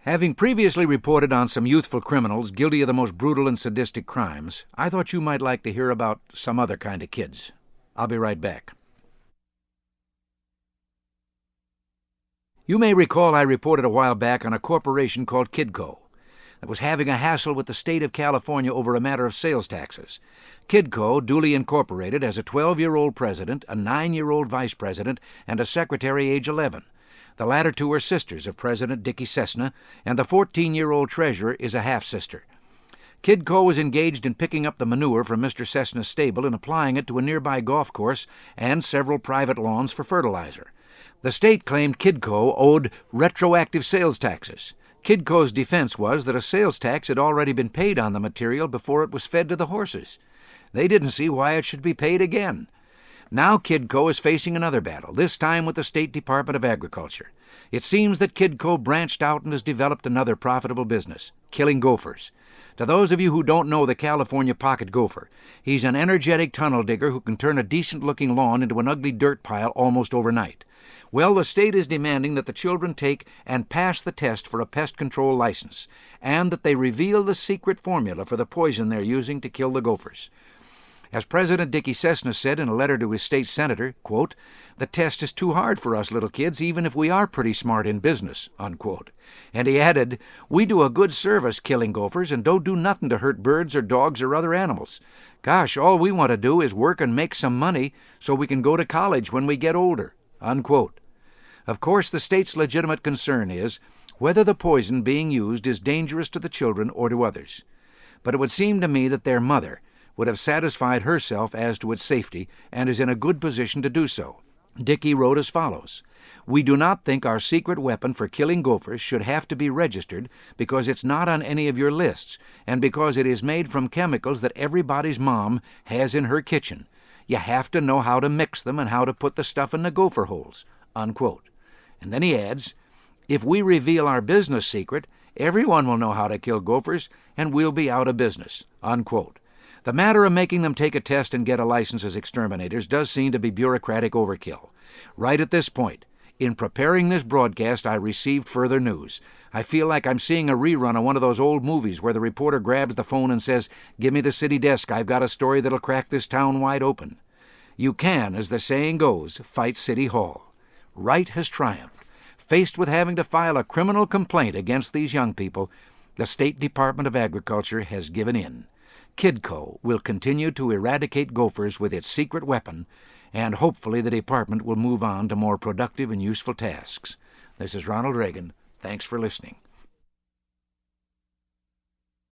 Having previously reported on some youthful criminals guilty of the most brutal and sadistic crimes, I thought you might like to hear about some other kind of kids. I'll be right back. You may recall I reported a while back on a corporation called Kidco that was having a hassle with the state of California over a matter of sales taxes. Kidco, duly incorporated, has a 12-year-old president, a 9-year-old vice president, and a secretary age 11. The latter two are sisters of President Dickie Cessna, and the 14-year-old treasurer is a half-sister. Kidco is engaged in picking up the manure from Mr. Cessna's stable and applying it to a nearby golf course and several private lawns for fertilizer. The state claimed Kidco owed retroactive sales taxes. Kidco's defense was that a sales tax had already been paid on the material before it was fed to the horses. They didn't see why it should be paid again. Now Kidco is facing another battle, this time with the State Department of Agriculture. It seems that Kidco branched out and has developed another profitable business, killing gophers. To those of you who don't know the California pocket gopher, he's an energetic tunnel digger who can turn a decent-looking lawn into an ugly dirt pile almost overnight. Well, the state is demanding that the children take and pass the test for a pest control license, and that they reveal the secret formula for the poison they're using to kill the gophers. As President Dickie Cessna said in a letter to his state senator, quote, "The test is too hard for us little kids, even if we are pretty smart in business," unquote. And he added, "We do a good service killing gophers and don't do nothing to hurt birds or dogs or other animals. Gosh, all we want to do is work and make some money so we can go to college when we get older," unquote. Of course, the state's legitimate concern is whether the poison being used is dangerous to the children or to others. But it would seem to me that their mother would have satisfied herself as to its safety and is in a good position to do so. Dickie wrote as follows, "We do not think our secret weapon for killing gophers should have to be registered because it's not on any of your lists and because it is made from chemicals that everybody's mom has in her kitchen. You have to know how to mix them and how to put the stuff in the gopher holes," unquote. And then he adds, "If we reveal our business secret, everyone will know how to kill gophers and we'll be out of business," unquote. The matter of making them take a test and get a license as exterminators does seem to be bureaucratic overkill. Right at this point, in preparing this broadcast, I received further news. I feel like I'm seeing a rerun of one of those old movies where the reporter grabs the phone and says, "Give me the city desk, I've got a story that'll crack this town wide open." You can, as the saying goes, fight City Hall. Right has triumphed. Faced with having to file a criminal complaint against these young people, the State Department of Agriculture has given in. Kidco will continue to eradicate gophers with its secret weapon, and hopefully the department will move on to more productive and useful tasks. This is Ronald Reagan. Thanks for listening.